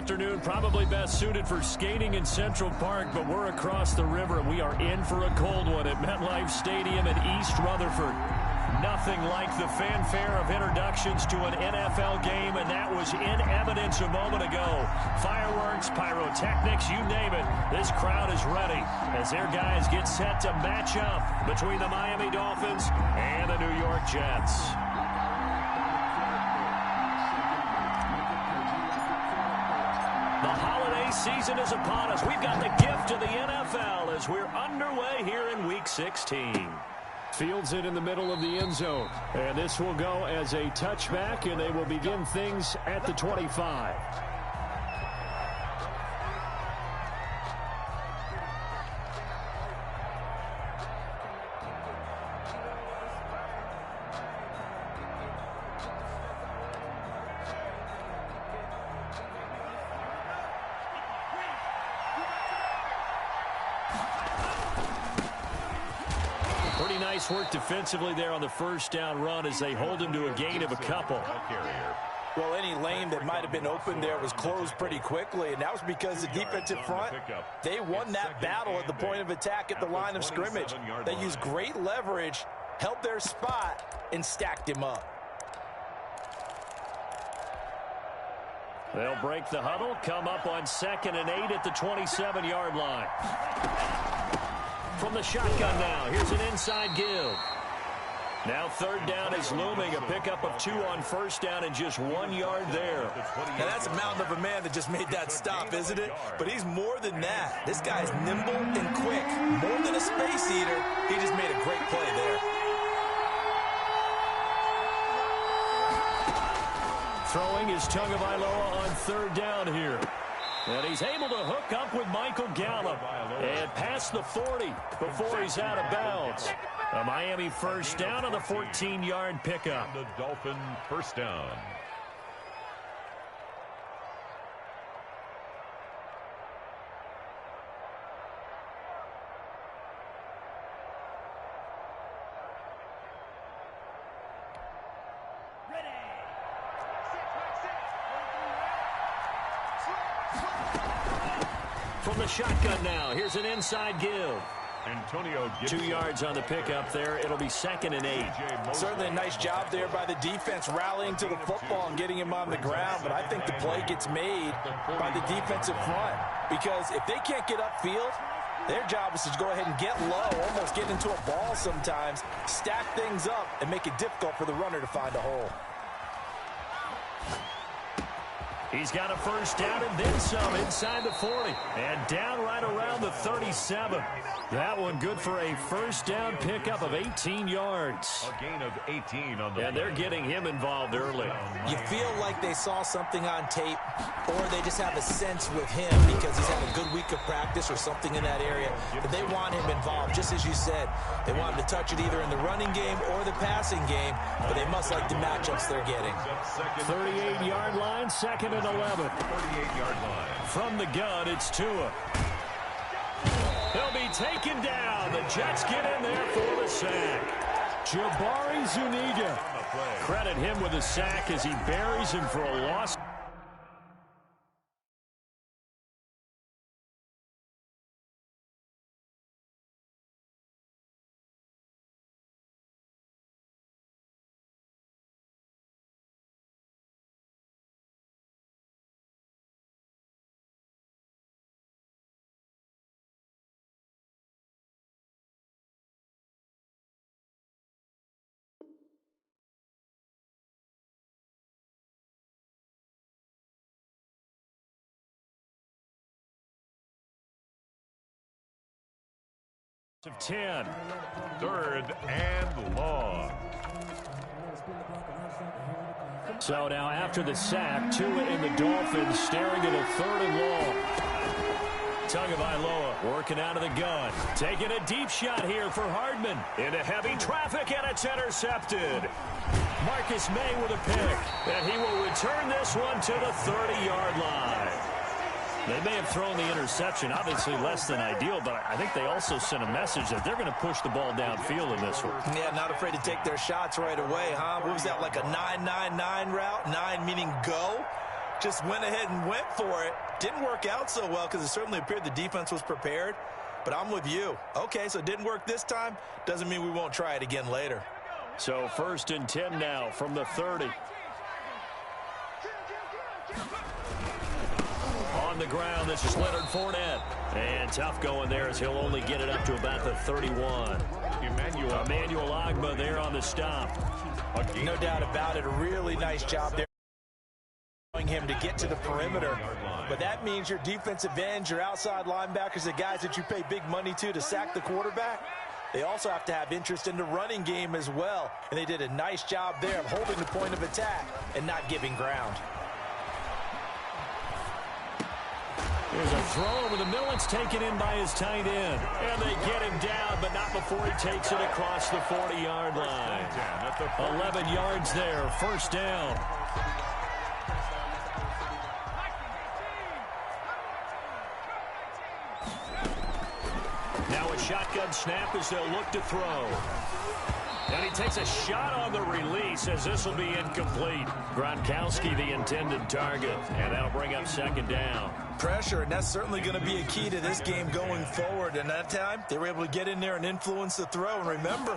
afternoon, probably best suited for skating in Central Park, but we're across the river, and we are in for a cold one at MetLife Stadium in East Rutherford. Nothing like the fanfare of introductions to an NFL game, and that was in evidence a moment ago. Fireworks, pyrotechnics, you name it. This crowd is ready as their guys get set to match up between the Miami Dolphins and the New York Jets. The holiday season is upon us. We've got the gift of the NFL as we're underway here in Week 16. Fields it in the middle of the end zone. And this will go as a touchback, and they will begin things at the 25. Nice work defensively there on the first down run as they hold him to a gain of a couple. Well, any lane that might have been open there was closed pretty quickly, and that was because the defensive front, they won that battle at the point of attack at the line of scrimmage. They used great leverage, held their spot, and stacked him up. They'll break the huddle, come up on 2nd and 8 at the 27-yard line. From the shotgun now, here's an inside give. Now 3rd down is looming, a pickup of 2 on 1st down and just 1 yard there. Now that's a mountain of a man that just made that stop, isn't it? But he's more than that. This guy's nimble and quick. More than a space eater, he just made a great play there. Throwing is Tagovailoa on 3rd down here. And he's able to hook up with Michael Gallup and past the 40 before he's out of bounds. A Miami first down on the 14-yard pickup. The Dolphin first down. From the shotgun now, here's an inside give. Antonio Gibson. 2 yards on the pickup there. It'll be 2nd and 8. Certainly a nice job there by the defense rallying to the football and getting him on the ground, but I think the play gets made by the defensive front because if they can't get upfield, their job is to go ahead and get low, almost get into a ball sometimes, stack things up, and make it difficult for the runner to find a hole. He's got a first down and then some inside the 40. And down right around the 37. That one good for a first down pickup of 18 yards. A gain of 18 on the And they're getting him involved early. You feel like they saw something on tape, or they just have a sense with him because he's had a good week of practice or something in that area. But they want him involved, just as you said. They want him to touch it either in the running game or the passing game, but they must like the matchups they're getting. 38-yard line, 2nd and 11. 38-yard line. From the gun, it's Tua. He'll be taken down. The Jets get in there for the sack. Jabari Zuniga. Credit him with a sack as he buries him for a loss. Of 10. 3rd and long. So now after the sack, Tua and the Dolphins staring at a 3rd and long. Tagovailoa working out of the gun. Taking a deep shot here for Hardman. Into heavy traffic, and it's intercepted. Marcus May with a pick. And he will return this one to the 30-yard line. They may have thrown the interception, obviously less than ideal, but I think they also sent a message that they're going to push the ball downfield in this one. Yeah, not afraid to take their shots right away, huh? What was that, like a 9-9-9 route? 9 meaning go? just went ahead and went for it. Didn't work out so well because it certainly appeared the defense was prepared. But I'm with you. Okay, so it didn't work this time. Doesn't mean we won't try it again later. So 1st and 10 now from the 30. On the ground, this is Leonard Fournette. And tough going there as he'll only get it up to about the 31. Emmanuel Ogbah there on the stop. No doubt about it. A really nice job there. Him to get to the perimeter. But that means your defensive ends, your outside linebackers, the guys that you pay big money to sack the quarterback, they also have to have interest in the running game as well. And they did a nice job there of holding the point of attack and not giving ground. Here's a throw over the middle. It's taken in by his tight end. And they get him down, but not before he takes it across the 40-yard line. 11 yards there, 1st down. Now a shotgun snap as they'll look to throw. And he takes a shot on the release as this will be incomplete. Gronkowski the intended target, and that'll bring up 2nd down. Pressure, and that's certainly going to be a key to this game going forward. And that time, they were able to get in there and influence the throw. And remember,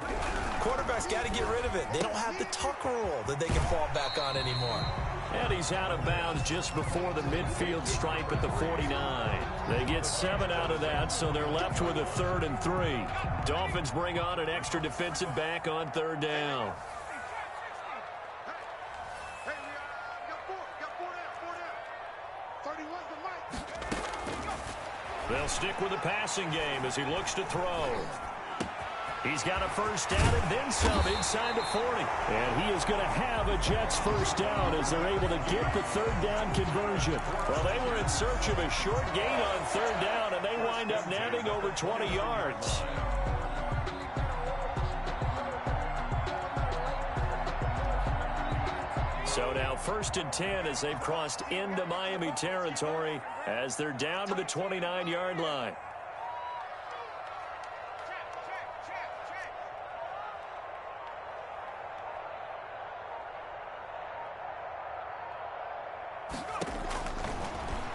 quarterbacks got to get rid of it. They don't have the tuck rule that they can fall back on anymore. And he's out of bounds just before the midfield stripe at the 49. They get 7 out of that, so they're left with a 3rd and 3. Dolphins bring on an extra defensive back on 3rd down. They'll stick with the passing game as he looks to throw. He's got a 1st down and then some inside the 40. And he is going to have a Jets 1st down as they're able to get the 3rd down conversion. Well, they were in search of a short gain on 3rd down, and they wind up nabbing over 20 yards. So now 1st and 10 as they've crossed into Miami territory as they're down to the 29-yard line.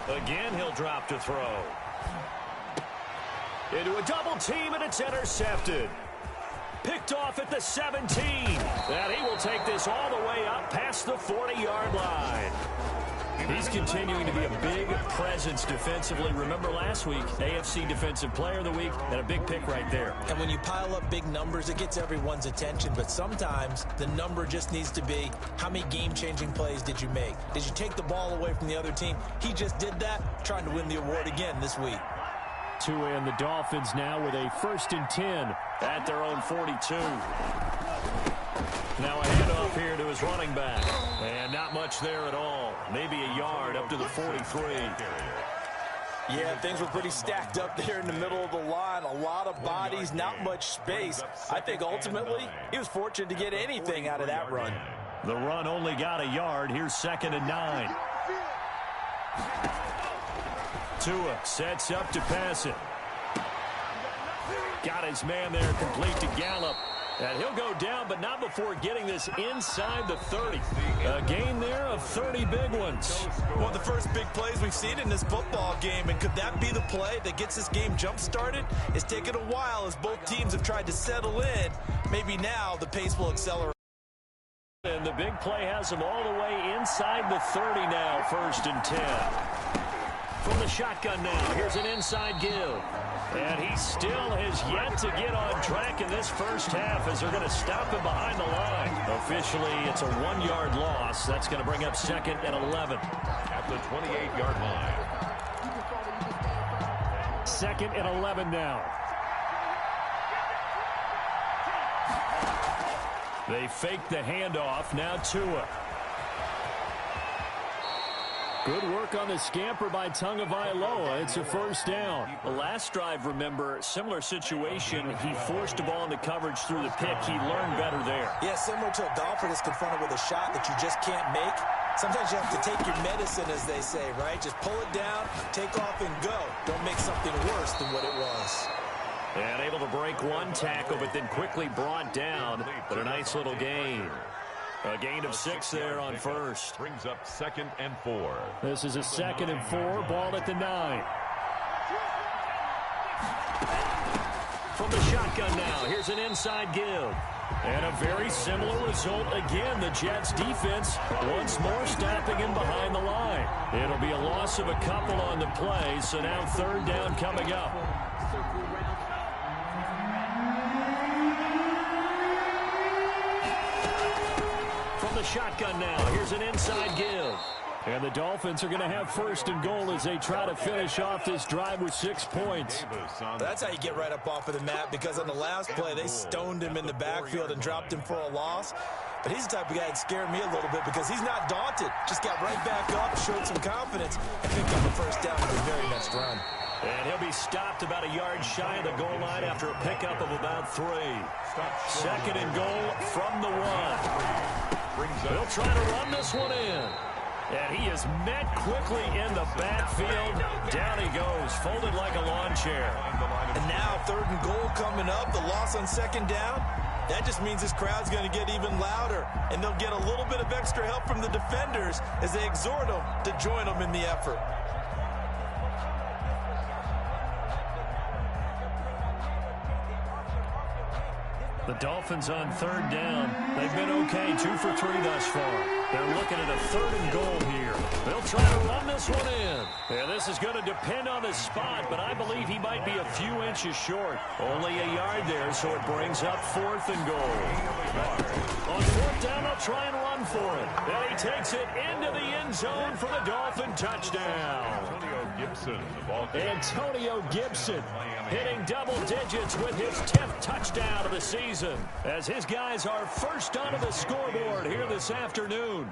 Again, he'll drop to throw. Into a double team, and it's intercepted. Picked off at the 17. And he will take this all the way up past the 40-yard line. He's continuing to be a big presence defensively. Remember last week, AFC Defensive Player of the Week, and a big pick right there. And when you pile up big numbers, it gets everyone's attention. But sometimes the number just needs to be, how many game-changing plays did you make? Did you take the ball away from the other team? He just did that, trying to win the award again this week. Tua and the Dolphins now with a 1st and 10 at their own 42. Now a handoff here to his running back. And not much there at all. Maybe a yard up to the 43. Yeah, things were pretty stacked up there in the middle of the line. A lot of bodies, not much space. I think ultimately he was fortunate to get anything out of that run. The run only got a yard. Here's 2nd and 9. Tua sets up to pass it. Got his man there complete to Gallup. And he'll go down, but not before getting this inside the 30. A gain there of 30 big ones. One of the first big plays we've seen in this football game. And could that be the play that gets this game jump-started? It's taken a while as both teams have tried to settle in. Maybe now the pace will accelerate. And the big play has him all the way inside the 30 now, 1st and 10. From the shotgun now, here's an inside give. And he still has yet to get on track in this first half as they're going to stop him behind the line. Officially, it's a 1-yard loss. That's going to bring up 2nd and 11. At the 28-yard line. 2nd and 11 now. They fake the handoff. Now Tua. Good work on the scamper by Tagovailoa. It's a 1st down. The last drive, remember, similar situation. He forced the ball into coverage through the pick. He learned better there. Yeah, similar to a golfer that's confronted with a shot that you just can't make. Sometimes you have to take your medicine, as they say, right? Just pull it down, take off, and go. Don't make something worse than what it was. And able to break one tackle, but then quickly brought down. But a nice little gain. A gain of 6 there on first. Brings up 2nd and 4. This is a 2nd and 4, ball at the 9. From the shotgun now, here's an inside give. And a very similar result again. The Jets defense once more stopping him behind the line. It'll be a loss of a couple on the play, so now 3rd down coming up. From the shotgun now, here's an inside give. And the Dolphins are going to have 1st and goal as they try to finish off this drive with 6 points. That's how you get right up off of the mat, because on the last play, they stoned him in the backfield and dropped him for a loss. But he's the type of guy that scared me a little bit because he's not daunted. Just got right back up, showed some confidence, and picked up a 1st down in the very next run. And he'll be stopped about a yard shy of the goal line after a pickup of about 3. 2nd and goal from the 1. He'll try to run this one in. And he is met quickly in the backfield. Down he goes, folded like a lawn chair. And now 3rd and goal coming up, the loss on 2nd down. That just means this crowd's going to get even louder, and they'll get a little bit of extra help from the defenders as they exhort them to join them in the effort. The Dolphins on 3rd down. They've been okay, 2 for 3 thus far. They're looking at a 3rd and goal here. They'll try to run this one in. And this is going to depend on the spot, but I believe he might be a few inches short. Only a yard there, so it brings up 4th and goal. On 4th down, they'll try and run for it. And he takes it into the end zone for the Dolphin touchdown. Antonio Gibson hitting double digits with his 10th touchdown of the season, as his guys are first onto the scoreboard here this afternoon.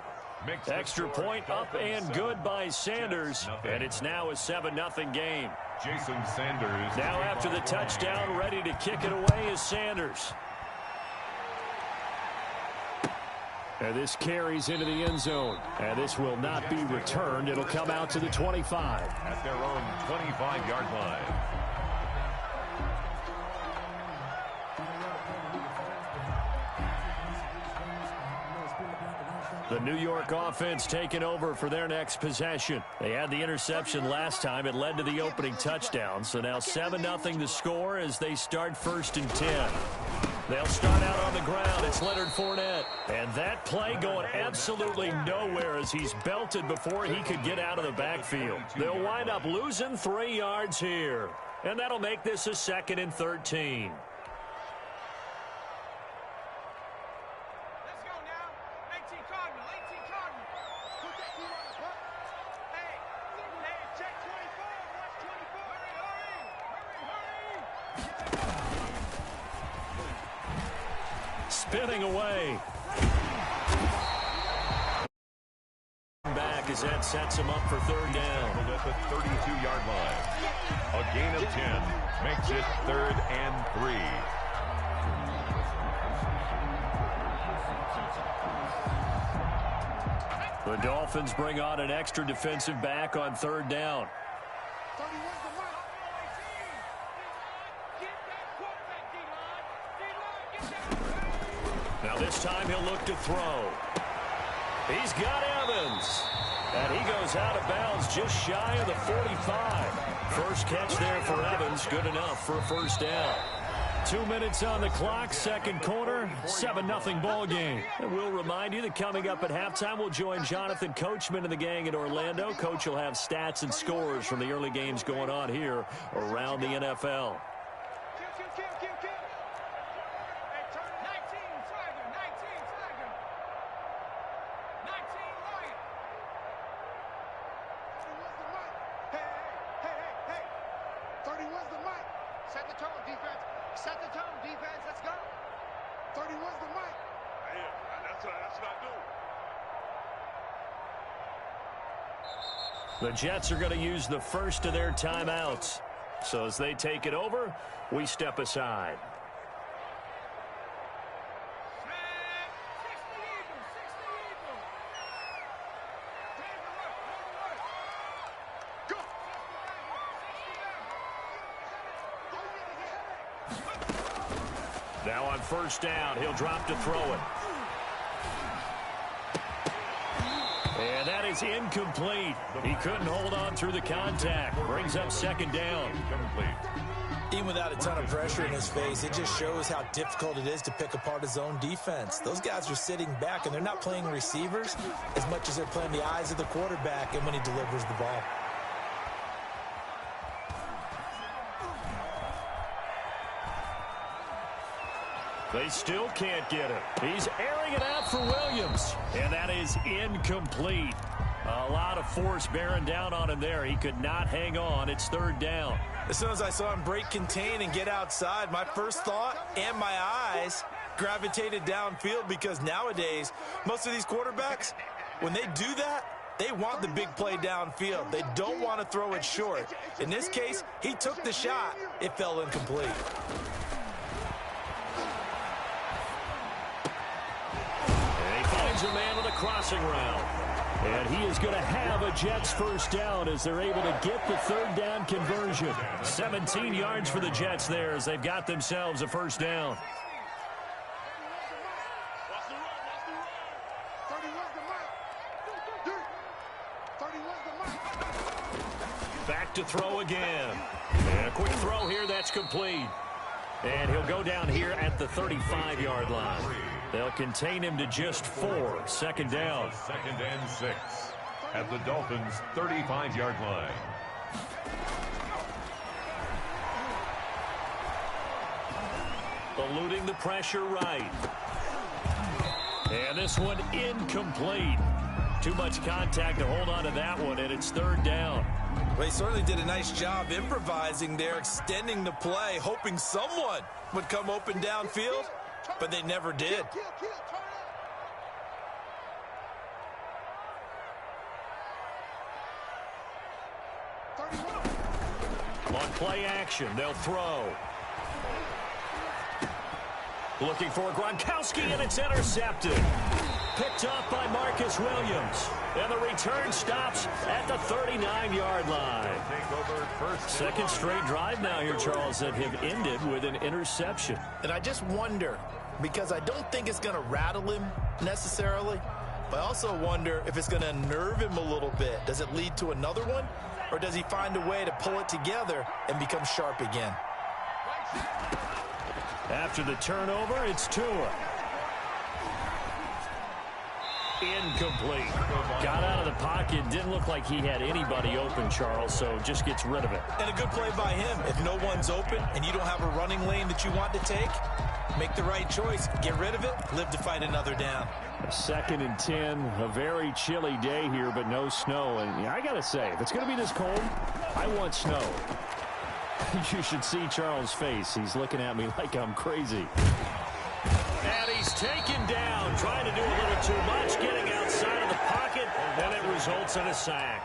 Extra point up and good by Sanders, and it's now a 7-0 game. Jason Sanders. Now after the touchdown, ready to kick it away is Sanders. And this carries into the end zone. And this will not be returned. It'll come out to the 25. At their own 25-yard line. The New York offense taking over for their next possession. They had the interception last time. It led to the opening touchdown. So now 7-0 the score as they start 1st and 10. They'll start out on the ground. It's Leonard Fournette. And that play going absolutely nowhere as he's belted before he could get out of the backfield. They'll wind up losing 3 yards here. And that'll make this a 2nd and 13. Spinning away. Back as that sets him up for 3rd down. At the 32-yard line. A gain of 10 makes it 3rd and 3. The Dolphins bring on an extra defensive back on 3rd down. Now this time he'll look to throw. He's got Evans. And he goes out of bounds just shy of the 45. First catch there for Evans. Good enough for a 1st down. 2 minutes on the clock, 2nd quarter, 7-0 ball game. And we'll remind you that coming up at halftime, we'll join Jonathan Coachman and the gang in Orlando. Coach will have stats and scores from the early games going on here around the NFL. The Jets are going to use the first of their timeouts. So as they take it over, we step aside. Now on 1st down, he'll drop to throw it. is incomplete. He couldn't hold on through the contact. Brings up second down. Even without a ton of pressure in his face, it just shows how difficult it is to pick apart his own defense. Those guys are sitting back, and they're not playing receivers as much as they're playing the eyes of the quarterback and when he delivers the ball. They still can't get it. He's airing it out for Williams, and that is incomplete. A lot of force bearing down on him there. He could not hang on. It's third down. As soon as I saw him break contain and get outside, my first thought and my eyes gravitated downfield, because nowadays, most of these quarterbacks, when they do that, they want the big play downfield. They don't want to throw it short. In this case, he took the shot. It fell incomplete. And he finds a man with a crossing route. And he is going to have a Jets first down as they're able to get the third down conversion. 17 yards for the Jets there as they've got themselves a first down. Back to throw again. And a quick throw here, that's complete. And he'll go down here at the 35-yard line. They'll contain him to just 4. Second down. 2nd and 6 at the Dolphins' 35-yard line. Eluding the pressure right. And this one incomplete. Too much contact to hold on to that one, and it's third down. Well, he certainly did a nice job improvising there, extending the play, hoping someone would come open downfield, but they never did. On play action, they'll throw. Looking for Gronkowski, and it's intercepted. Picked up by Marcus Williams. And the return stops at the 39-yard line. Second straight drive now here, Charles, that have ended with an interception. And I just wonder, because I don't think it's going to rattle him necessarily, but I also wonder if it's going to unnerve him a little bit. Does it lead to another one, or does he find a way to pull it together and become sharp again? After the turnover, it's Tua. Incomplete. Got out of the pocket. Didn't look like he had anybody open, Charles, so just gets rid of it. And a good play by him. If no one's open and you don't have a running lane that you want to take, make the right choice. Get rid of it. Live to fight another down. 2nd and 10. A very chilly day here, but no snow. And yeah, I got to say, if it's going to be this cold, I want snow. You should see Charles' face. He's looking at me like I'm crazy. And he's taken down, trying to do a little too much, getting outside of the pocket, and it results in a sack.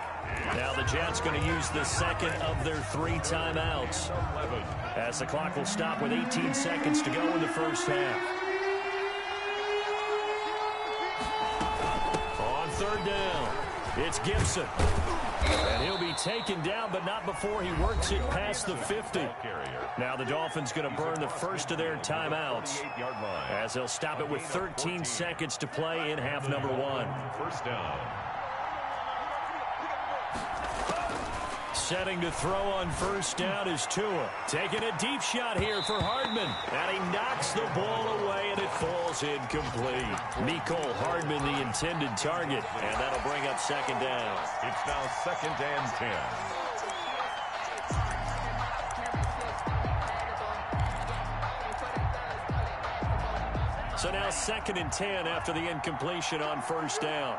Now the Jets going to use the second of their 3 timeouts, as the clock will stop with 18 seconds to go in the first half. On third down, it's Gibson. And he'll be taken down, but not before he works it past the 50. Now the Dolphins going to burn the first of their timeouts, as they'll stop it with 13 seconds to play in half number 1. First down. Setting to throw on first down is Tua. Taking a deep shot here for Hardman. And he knocks the ball away, and it falls incomplete. Mecole Hardman, the intended target. And that'll bring up second down. It's now 2nd and 10. So now 2nd and 10 after the incompletion on first down.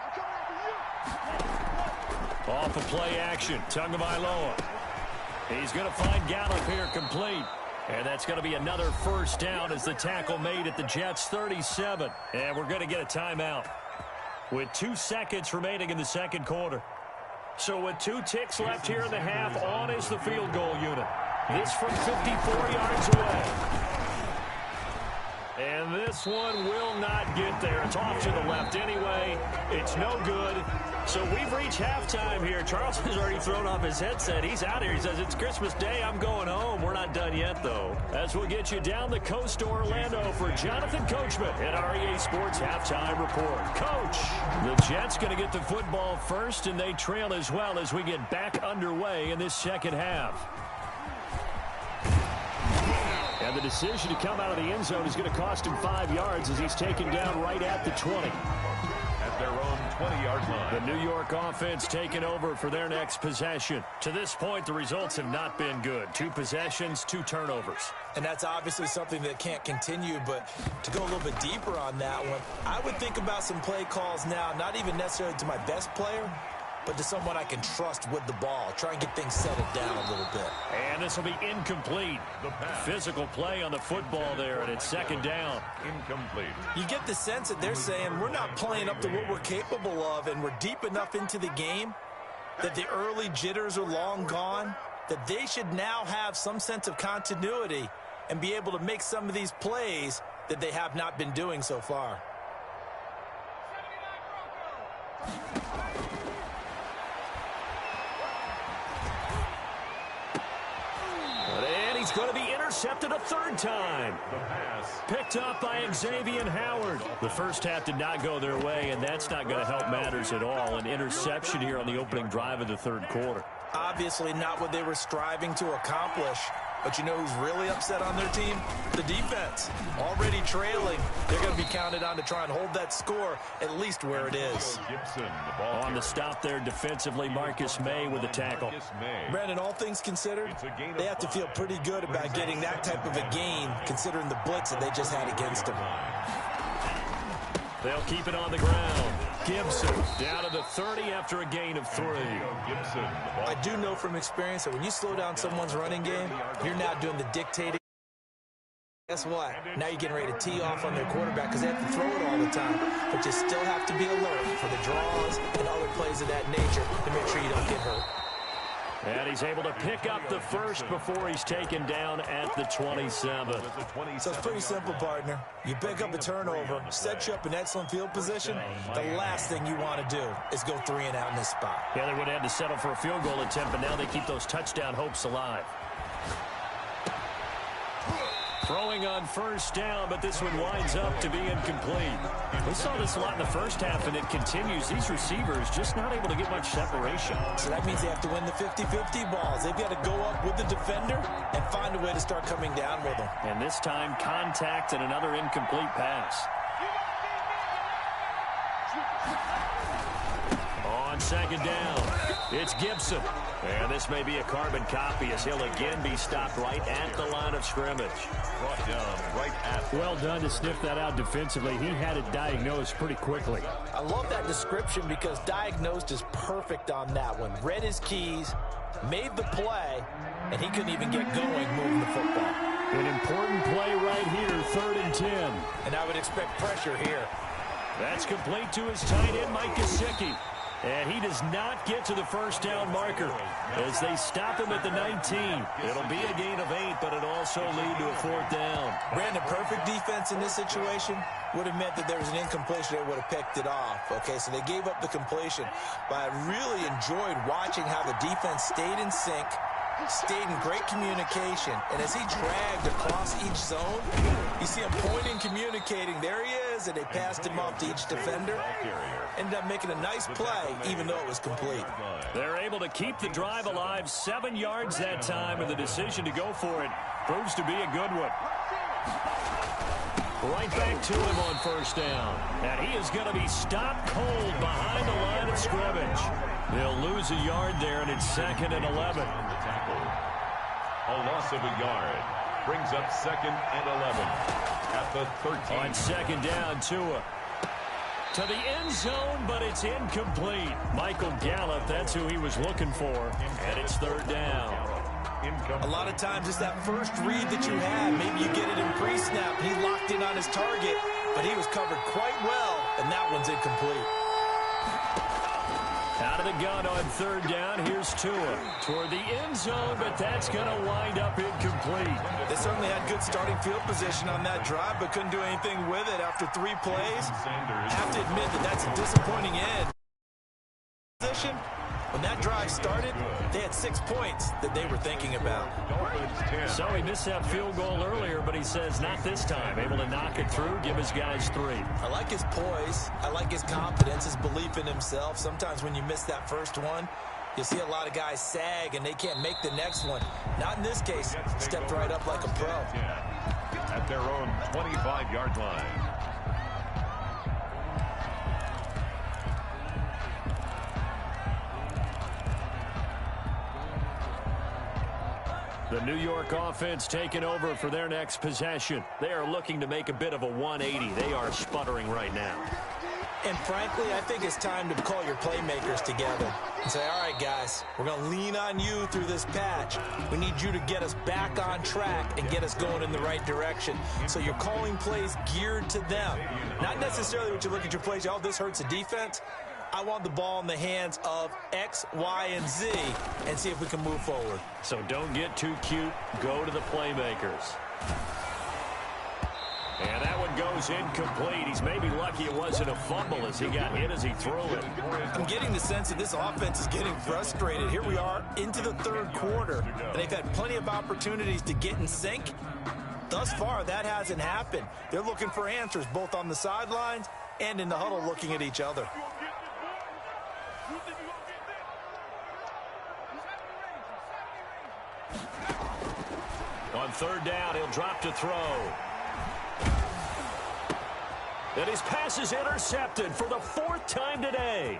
Off of play action, Tagovailoa. He's going to find Gallup here complete. And that's going to be another first down as the tackle made at the Jets' 37. And we're going to get a timeout with 2 seconds remaining in the second quarter. So with 2 ticks left here in the half, on is the field goal unit. This from 54 yards away. And this one will not get there. It's off to the left anyway. It's no good. So we've reached halftime here. Charles has already thrown off his headset. He's out here. He says, it's Christmas Day. I'm going home. We're not done yet, though. As we'll get you down the coast to Orlando for Jonathan Coachman at REA Sports Halftime Report. Coach, the Jets going to get the football first, and they trail as well as we get back underway in this second half. And the decision to come out of the end zone is going to cost him 5 yards as he's taken down right at the 20. At their own 20-yard line. The New York offense taking over for their next possession. To this point, the results have not been good. 2 possessions, 2 turnovers. And that's obviously something that can't continue, but to go a little bit deeper on that one, I would think about some play calls now, not even necessarily to my best player, but to someone I can trust with the ball. Try and get things settled down a little bit. And this will be incomplete. Physical play on the football there, and it's second down. Incomplete. You get the sense that they're saying we're not playing up to what we're capable of, and we're deep enough into the game that the early jitters are long gone, that they should now have some sense of continuity and be able to make some of these plays that they have not been doing so far. He's going to be intercepted a 3rd time. The pass. Picked up by Xavier Howard. The first half did not go their way, and that's not going to help matters at all. An interception here on the opening drive of the 3rd quarter. Obviously not what they were striving to accomplish. But you know who's really upset on their team? The defense. Already trailing. They're going to be counted on to try and hold that score at least where it is. Gibson, the ball on the stop there defensively, Marcus May with a tackle. Brandon, all things considered, they have to feel pretty good about getting that type of a gain considering the blitz that they just had against them. They'll keep it on the ground. Gibson down to the 30 after a gain of 3. Gibson, I do know from experience that when you slow down someone's running game, you're now doing the dictating. Guess what? Now you're getting ready to tee off on their quarterback because they have to throw it all the time. But you still have to be alert for the draws and other plays of that nature to make sure you don't get hurt. And he's able to pick up the first before he's taken down at the 27. So it's pretty simple, partner. You pick up a turnover, set you up in excellent field position. The last thing you want to do is go 3 and out in this spot. Yeah, they would have had to settle for a field goal attempt, but now they keep those touchdown hopes alive. Throwing on 1st down, but this one winds up to be incomplete. We saw this a lot in the first half, and it continues. These receivers just not able to get much separation. So that means they have to win the 50-50 balls. They've got to go up with the defender and find a way to start coming down with them. And this time, contact and another incomplete pass. On 2nd down, it's Gibson. And this may be a carbon copy as he'll again be stopped right at the line of scrimmage. Brought down right at. Well done to sniff that out defensively. He had it diagnosed pretty quickly. I love that description because diagnosed is perfect on that one. Read his keys, made the play, and he couldn't even get going moving the football. An important play right here, 3rd and 10. And I would expect pressure here. That's complete to his tight end, Mike Gesicki. And he does not get to the 1st down marker as they stop him at the 19. It'll be a gain of 8, but it also lead to a 4th down. Brandon, perfect defense in this situation would have meant that there was an incompletion. They would have picked it off. Okay, so they gave up the completion. But I really enjoyed watching how the defense stayed in sync, stayed in great communication, and as he dragged across each zone, you see him pointing, communicating. There he is, and they passed him off to each defender. Ended up making a nice play, even though it was complete. They're able to keep the drive alive, 7 yards that time, and the decision to go for it proves to be a good one. Right back to him on 1st down. And he is going to be stopped cold behind the line of scrimmage. They'll lose a yard there, and it's 2nd and 11. A loss of a yard brings up 2nd and 11 at the 13. On 2nd down, Tua to the end zone, but it's incomplete. Michael Gallup, that's who he was looking for, and it's 3rd down. A lot of times it's that first read that you have. Maybe you get it in pre-snap. He locked in on his target, but he was covered quite well, and that one's incomplete. Out of the gun on 3rd down, here's Tua toward the end zone, but that's going to wind up incomplete. They certainly had good starting field position on that drive, but couldn't do anything with it after 3 plays. I have to admit that that's a disappointing end. position, when that drive started, they had 6 points that they were thinking about. So he missed that field goal earlier, but he says not this time. Able to knock it through, give his guys 3. I like his poise. I like his confidence, his belief in himself. Sometimes when you miss that first one, you see a lot of guys sag and they can't make the next one. Not in this case. Stepped right up like a pro. At their own 25-yard line. The New York offense taking over for their next possession. They are looking to make a bit of a 180. They are sputtering right now. And frankly, I think it's time to call your playmakers together and say, all right, guys, we're going to lean on you through this patch. We need you to get us back on track and get us going in the right direction. So you're calling plays geared to them. Not necessarily what you look at your plays, oh, this hurts the defense. I want the ball in the hands of X, Y, and Z and see if we can move forward. So don't get too cute. Go to the playmakers. And that one goes incomplete. He's maybe lucky it wasn't a fumble as he got hit as he threw it. I'm getting the sense that this offense is getting frustrated. Here we are into the third quarter, and they've had plenty of opportunities to get in sync. Thus far, that hasn't happened. They're looking for answers both on the sidelines and in the huddle looking at each other. On third down, he'll drop to throw. And his pass is intercepted for the 4th time today.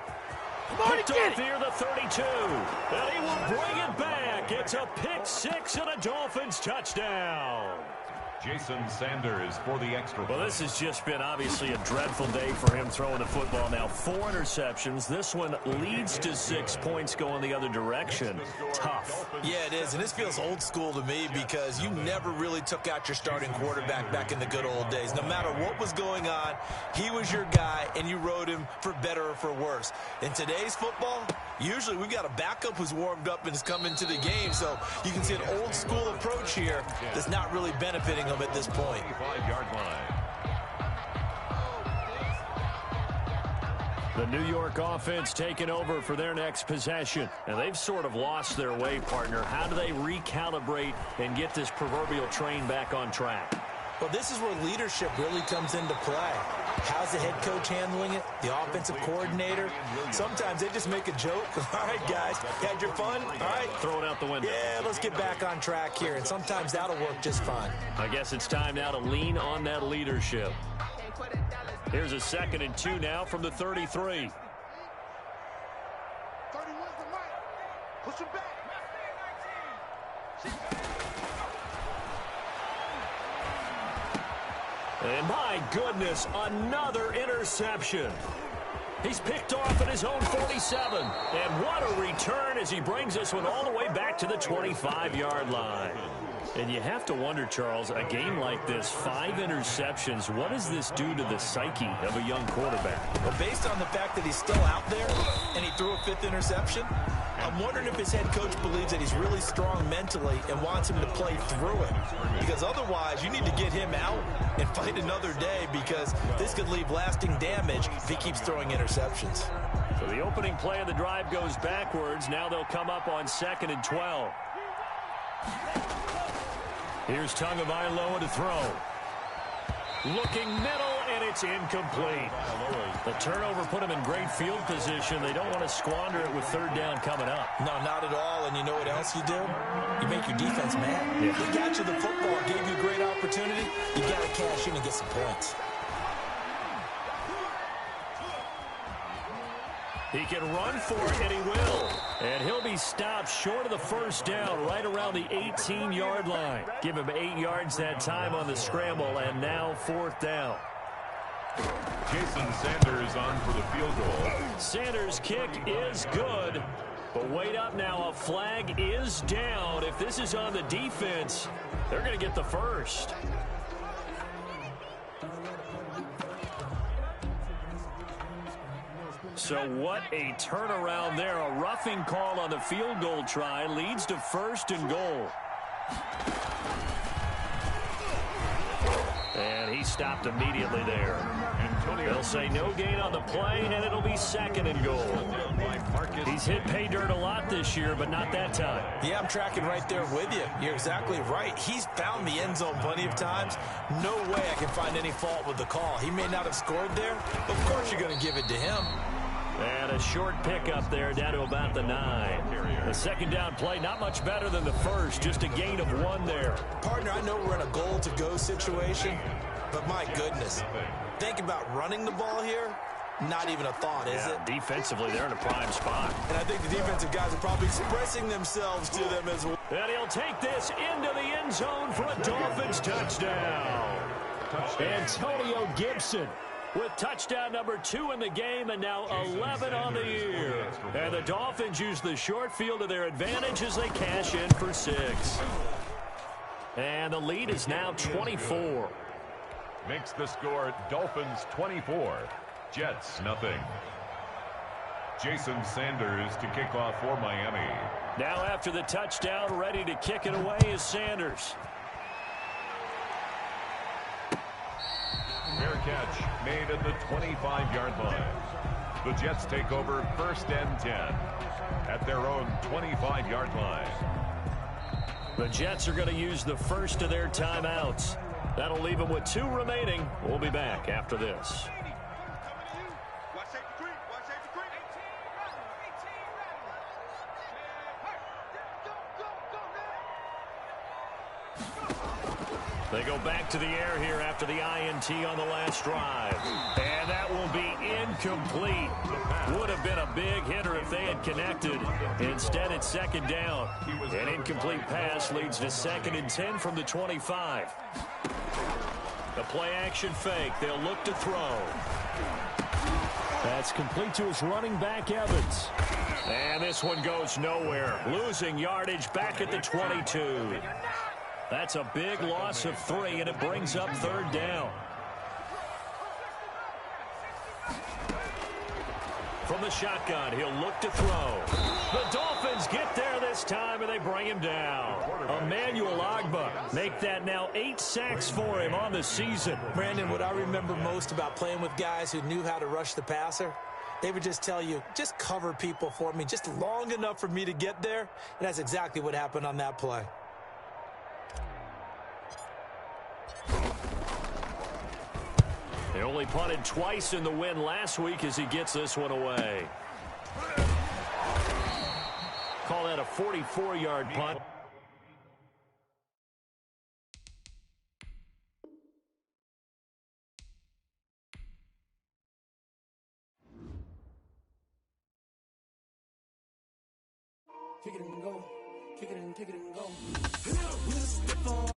Picked off near the 32. And he will bring it back. It's a pick 6 and a Dolphins touchdown. Jason Sanders for the extra point. Well, this has just been obviously a dreadful day for him throwing the football. Now 4 interceptions. This one leads to 6 points going the other direction. Tough. Yeah, it is. And this feels old school to me because you never really took out your starting quarterback back in the good old days. No matter what was going on, he was your guy, and you rode him for better or for worse. In today's football, usually we've got a backup who's warmed up and is coming to the game. So you can see an old school approach here that's not really benefiting them at this point. 25-yard line. The New York offense taking over for their next possession. And they've sort of lost their way, partner. How do they recalibrate and get this proverbial train back on track? Well, this is where leadership really comes into play. How's the head coach handling it? The offensive coordinator? Sometimes they just make a joke. All right, guys, you had your fun? All right. Throw it out the window. Yeah, let's get back on track here. And sometimes that'll work just fine. I guess it's time now to lean on that leadership. Here's a 2nd and 2 now from the 33. 31's the mic. Push him back. And my goodness, another interception. He's picked off at his own 47. And what a return as he brings this one all the way back to the 25-yard line. And you have to wonder, Charles, a game like this, 5 interceptions, what does this do to the psyche of a young quarterback? Well, based on the fact that he's still out there and he threw a 5th interception, I'm wondering if his head coach believes that he's really strong mentally and wants him to play through it. Because otherwise, you need to get him out and fight another day because this could leave lasting damage if he keeps throwing interceptions. So the opening play of the drive goes backwards. Now they'll come up on 2nd and 12. Here's Tagovailoa to throw. Looking middle, and it's incomplete. The turnover put him in great field position. They don't want to squander it with 3rd down coming up. No, not at all. And you know what else you do? You make your defense mad. Yeah. He got you the football, gave you a great opportunity. You got to cash in and get some points. He can run for it, and he will. And he'll be stopped short of the 1st down, right around the 18-yard line. Give him 8 yards that time on the scramble, and now 4th down. Jason Sanders on for the field goal. Sanders' kick is good. But wait up now, a flag is down. If this is on the defense, they're going to get the 1st. So what a turnaround there. A roughing call on the field goal try leads to 1st and goal. And he stopped immediately there. They'll say no gain on the play, and it'll be 2nd and goal. He's hit pay dirt a lot this year, but not that time. Yeah, I'm tracking right there with you. You're exactly right. He's found the end zone plenty of times. No way I can find any fault with the call. He may not have scored there, but of course you're going to give it to him. And a short pickup there down to about the 9. The 2nd down play, not much better than the first, just a gain of 1 there. Partner, I know we're in a goal-to-go situation, but my goodness, think about running the ball here. Not even a thought, is it? Defensively, they're in a prime spot. And I think the defensive guys are probably expressing themselves to them as well. And he'll take this into the end zone for a Dolphins touchdown. Antonio Gibson with touchdown number 2 in the game, and now 11 on the year. And the Dolphins use the short field to their advantage as they cash in for 6. And the lead is now 24. Makes the score Dolphins 24, Jets nothing. Jason Sanders to kick off for Miami. Now after the touchdown, ready to kick it away is Sanders. Fair catch made at the 25-yard line. The Jets take over 1st and 10 at their own 25-yard line. The Jets are going to use the first of their timeouts. That'll leave them with 2 remaining. We'll be back after this. They go back to the air here after the INT on the last drive. And that will be incomplete. Would have been a big hitter if they had connected. Instead, it's 2nd down. An incomplete pass leads to 2nd and 10 from the 25. The play-action fake. They'll look to throw. That's complete to his running back, Evans. And this one goes nowhere. Losing yardage back at the 22. That's a big loss of 3, and it brings up 3rd down. From the shotgun, he'll look to throw. The Dolphins get there this time, and they bring him down. Emmanuel Ogbah make that now 8 sacks for him on the season. Brandon, what I remember most about playing with guys who knew how to rush the passer, they would just tell you, just cover people for me, just long enough for me to get there. And that's exactly what happened on that play. They only punted twice in the win last week as he gets this one away. Call that a 44-yard punt. Kick it and go. Kick it and go.